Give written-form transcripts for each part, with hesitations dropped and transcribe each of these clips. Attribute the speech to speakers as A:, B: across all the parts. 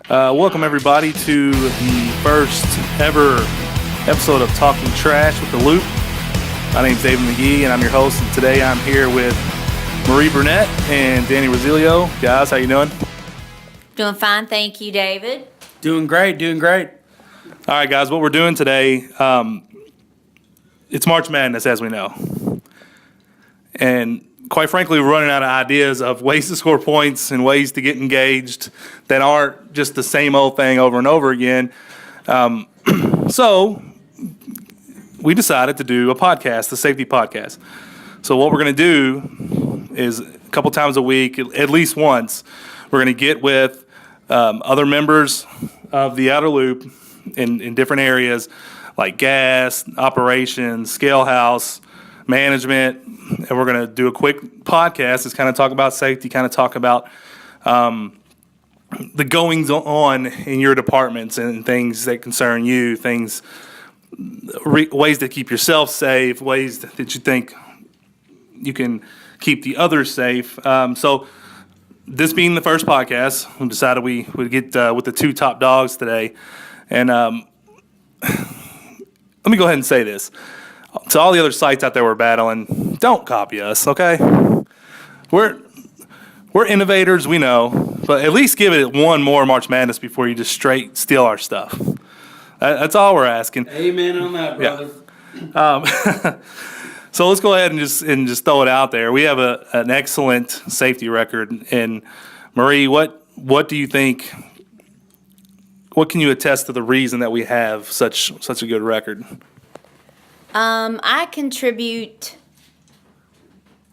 A: Welcome, everybody, to the first ever episode of Talkin Trash with the Loop. My name's David McGee, and I'm your host. And today I'm here with Marie Burnett and Danny Rosilio. Guys, how you doing?
B: Doing fine, thank you, David.
C: Doing great.
A: All right, guys, what we're doing today, it's March Madness, as we know. And quite frankly, we're running out of ideas of ways to score points and ways to get engaged that aren't just the same old thing over and over again. So we decided to do a podcast, the safety podcast. So what we're going to do is a couple times a week, at least once, we're going to get with other members of the outer loop in different areas like gas, operations, scale house, management, and we're going to do a quick podcast. Just kind of talk about safety, kind of talk about the goings on in your departments and things that concern you, things, ways to keep yourself safe, ways that you think you can keep the others safe. So this being the first podcast, we decided we would get with the two top dogs today. And let me go ahead and say this. To all the other sites out there we're battling, don't copy us, okay? We're innovators, we know, but at least give it one more March Madness before you just straight steal our stuff. That's all we're asking.
C: Amen on that, brother.
A: Yeah. So let's go ahead and just throw it out there. We have an excellent safety record. And Marie, what do you think? What can you attest to the reason that we have such a good record?
B: I contribute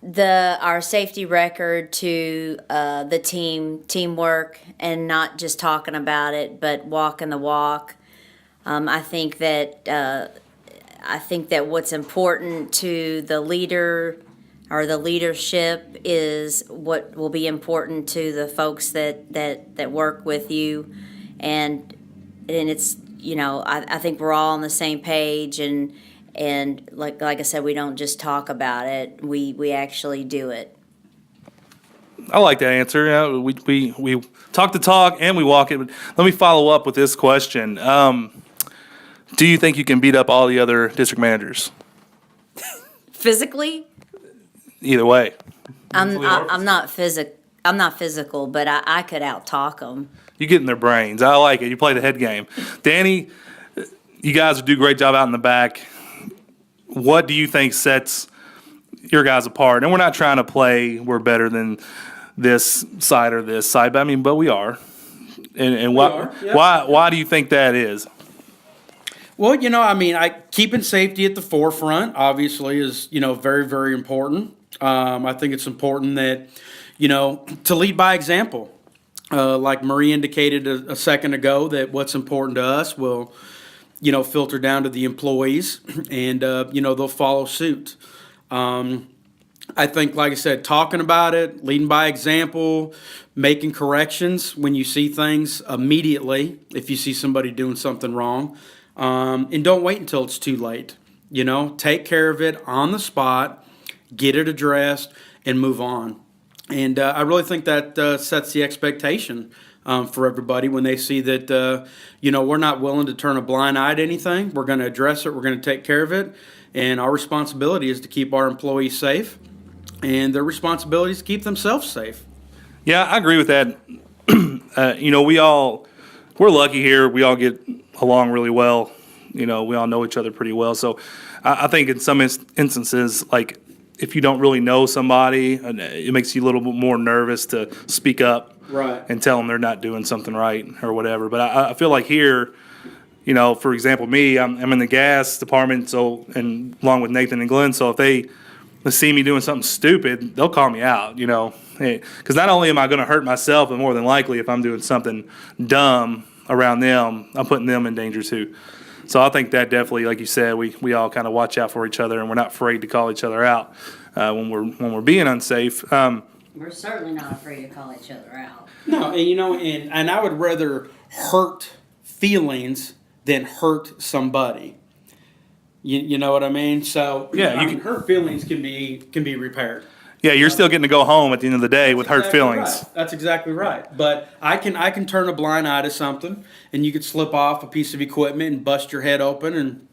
B: our safety record to the teamwork, and not just talking about it, but walking the walk. I think that what's important to the leader or the leadership is what will be important to the folks that work with you, and it's, I think we're all on the same page, and like I said, we don't just talk about it, we actually do it.
A: I like that answer. Yeah, we talk the talk and we walk it. Let me follow up with this question. Do you think you can beat up all the other district managers?
B: Physically?
A: Either way.
B: I'm not physical, but I could out-talk them.
A: You get in their brains. I like it. You play the head game. Danny, you guys do a great job out in the back. What do you think sets your guys apart? And we're not trying to play we're better than this side or this side, but we are. And why do you think that is?
C: Well, keeping safety at the forefront obviously is, very, very important. I think it's important that, to lead by example. Like Marie indicated a second ago, that what's important to us will, filter down to the employees, and, they'll follow suit. I think, like I said, talking about it, leading by example, making corrections when you see things immediately, if you see somebody doing something wrong, and don't wait until it's too late. Take care of it on the spot, get it addressed, and move on. And I really think that sets the expectation for everybody when they see that, we're not willing to turn a blind eye to anything. We're going to address it. We're going to take care of it. And our responsibility is to keep our employees safe, and their responsibility is to keep themselves safe.
A: Yeah, I agree with that. We're lucky here. We all get along really well. We all know each other pretty well. So I think in some instances, like, if you don't really know somebody, it makes you a little bit more nervous to speak up,
C: right,
A: and tell them they're not doing something right or whatever. But I feel like here, for example, me, I'm in the gas department, and along with Nathan and Glenn. So if they see me doing something stupid, they'll call me out, because not only am I going to hurt myself, but more than likely, if I'm doing something dumb around them, I'm putting them in danger too. So I think that definitely, like you said, we all kind of watch out for each other, and we're not afraid to call each other out when we're being unsafe.
B: We're certainly not afraid to call each other out.
C: No, and I would rather hurt feelings than hurt somebody. You know what I mean? So
A: yeah,
C: hurt feelings can be repaired.
A: Yeah, you're still getting to go home at the end of the day with hurt
C: Exactly
A: feelings.
C: right. That's exactly right. But I can turn a blind eye to something, and you could slip off a piece of equipment and bust your head open, and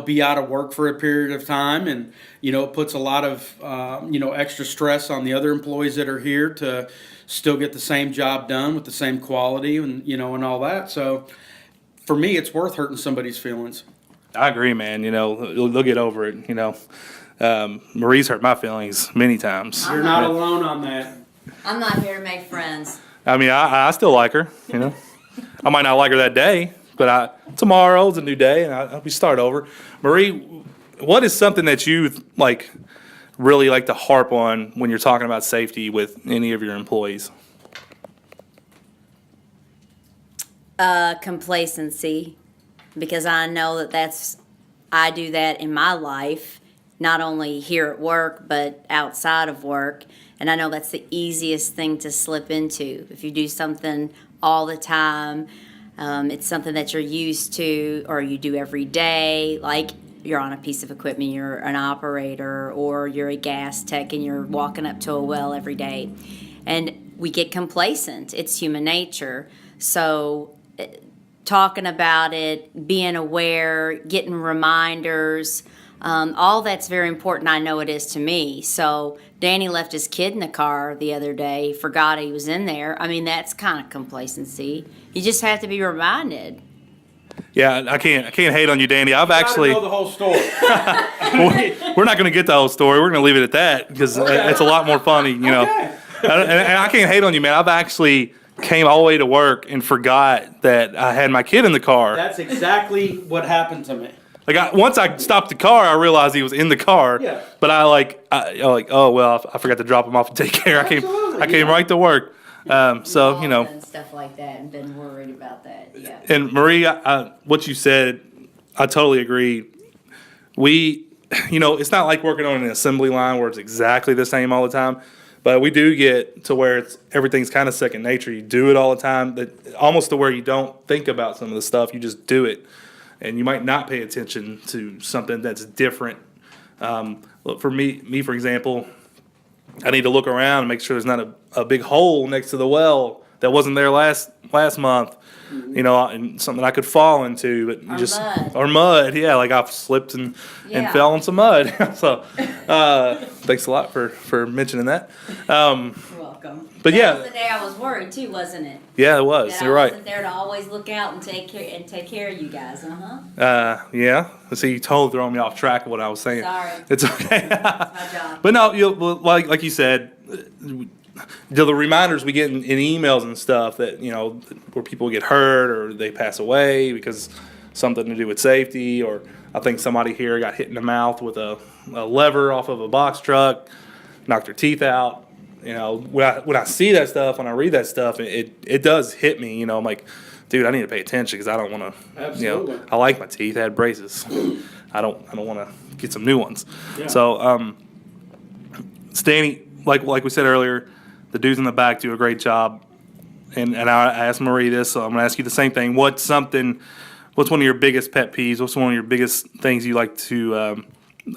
C: be out of work for a period of time, and it puts a lot of extra stress on the other employees that are here to still get the same job done with the same quality, and all that. So for me, it's worth hurting somebody's feelings.
A: I agree, man. They'll get over it. Marie's hurt my feelings many times.
C: You're not alone on that.
B: I'm not here to make friends.
A: I mean, I still like her. I might not like her that day, but tomorrow's a new day, and we start over. Marie, what is something that you really like to harp on when you're talking about safety with any of your employees?
B: Complacency, because I know I do that in my life, not only here at work, but outside of work. And I know that's the easiest thing to slip into. If you do something all the time, it's something that you're used to or you do every day, like you're on a piece of equipment, you're an operator, or you're a gas tech and you're walking up to a well every day. And we get complacent. It's human nature. So talking about it, being aware, getting reminders, all that's very important. I know it is to me. So Danny left his kid in the car the other day, forgot he was in there. I mean, that's kind of complacency. You just have to be reminded.
A: Yeah, I can't hate on you, Danny. I've actually.
C: Know the whole story.
A: We're not going to get the whole story. We're going to leave it at that because it's a lot more funny,
C: Okay.
A: And I can't hate on you, man. I've actually came all the way to work and forgot that I had my kid in the car.
C: That's exactly what happened to me.
A: Once I stopped the car, I realized he was in the car.
C: Yeah.
A: But oh well, I forgot to drop him off and take care.
C: Absolutely,
A: I came right to work. So
B: And stuff like that, and been worried about that. Yeah.
A: And Marie, what you said, I totally agree. It's not like working on an assembly line where it's exactly the same all the time, but we do get to where everything's kind of second nature. You do it all the time, that almost to where you don't think about some of the stuff. You just do it, and you might not pay attention to something that's different. For me, for example, I need to look around and make sure there's not a big hole next to the well that wasn't there last month, and something I could fall into, but
B: Mud.
A: or mud, yeah, like I've slipped and fell in some mud. So, thanks a lot for mentioning that.
B: You're welcome.
A: But
B: that was the day I was worried too, wasn't it?
A: Yeah, it was.
B: That
A: You're
B: I
A: right.
B: wasn't there to always look out and take care of you guys.
A: Yeah. See, you totally throwing me off track of what I was saying.
B: Sorry.
A: It's okay.
B: My job.
A: But no, like you said, the reminders we get in emails and stuff that where people get hurt or they pass away because something to do with safety, or I think somebody here got hit in the mouth with a lever off of a box truck, knocked their teeth out. When I see that stuff, when I read that stuff, it does hit me. I'm like, dude, I need to pay attention because I don't want to.
C: Absolutely.
A: I like my teeth. I had braces. I don't want to get some new ones.
C: Yeah.
A: So, Stanny, like we said earlier, the dudes in the back do a great job. And I asked Marie this, so I'm gonna ask you the same thing. What's one of your biggest pet peeves? What's one of your biggest things you like to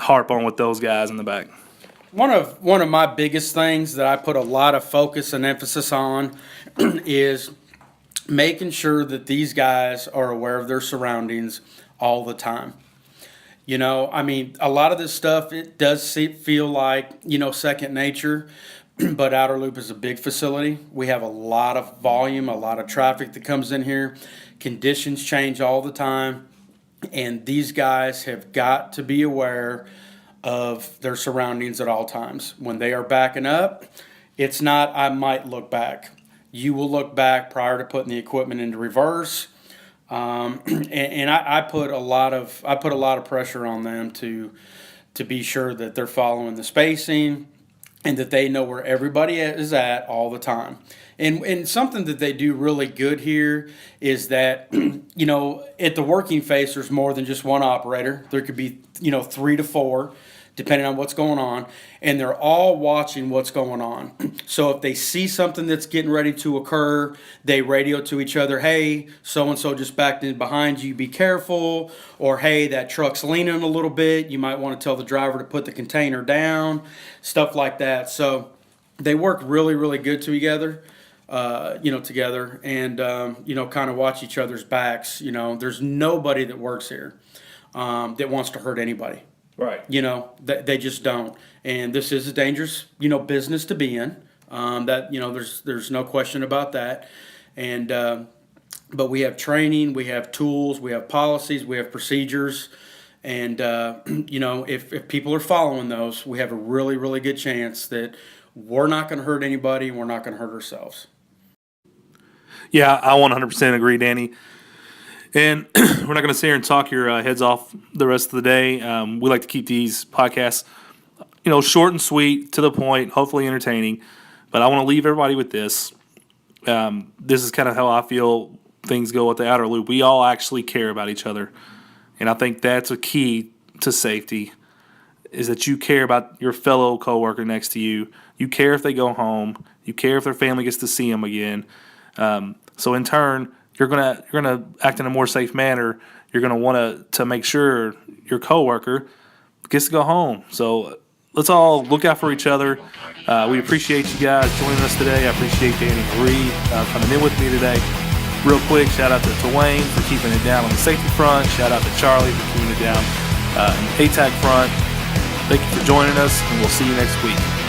A: harp on with those guys in the back?
C: One of my biggest things that I put a lot of focus and emphasis on is making sure that these guys are aware of their surroundings all the time. A lot of this stuff, it does feel like, second nature, but Outer Loop is a big facility. We have a lot of volume, a lot of traffic that comes in here. Conditions change all the time, and these guys have got to be aware of their surroundings at all times. When they are backing up, it's not, I might look back. You will look back prior to putting the equipment into reverse. I put a lot of pressure on them to be sure that they're following the spacing and that they know where everybody is at all the time. And something that they do really good here is that, at the working face, there's more than just one operator. There could be, 3 to 4 depending on what's going on, and they're all watching what's going on. So if they see something that's getting ready to occur, they radio to each other, hey, so-and-so just backed in behind you, be careful, or hey, that truck's leaning a little bit, you might want to tell the driver to put the container down, stuff like that. So they work really, really good together. Together and, kind of watch each other's backs. There's nobody that works here that wants to hurt anybody.
A: Right.
C: They just don't. And this is a dangerous, business to be in. There's no question about that. And, but we have training, we have tools, we have policies, we have procedures. And, if people are following those, we have a really, really good chance that we're not going to hurt anybody and we're not going to hurt ourselves.
A: Yeah, I 100% agree, Danny. And we're not going to sit here and talk your heads off the rest of the day. We like to keep these podcasts, short and sweet, to the point, hopefully entertaining. But I want to leave everybody with this. This is kind of how I feel things go at the outer loop. We all actually care about each other. And I think that's a key to safety, is that you care about your fellow coworker next to you. You care if they go home. You care if their family gets to see them again. So in turn, you're gonna act in a more safe manner. You're gonna want to make sure your coworker gets to go home. So let's all look out for each other. We appreciate you guys joining us today. I appreciate Danny Marie coming in with me today. Real quick, shout out to Wayne for keeping it down on the safety front. Shout out to Charlie for keeping it down in the ATAC front. Thank you for joining us, and we'll see you next week.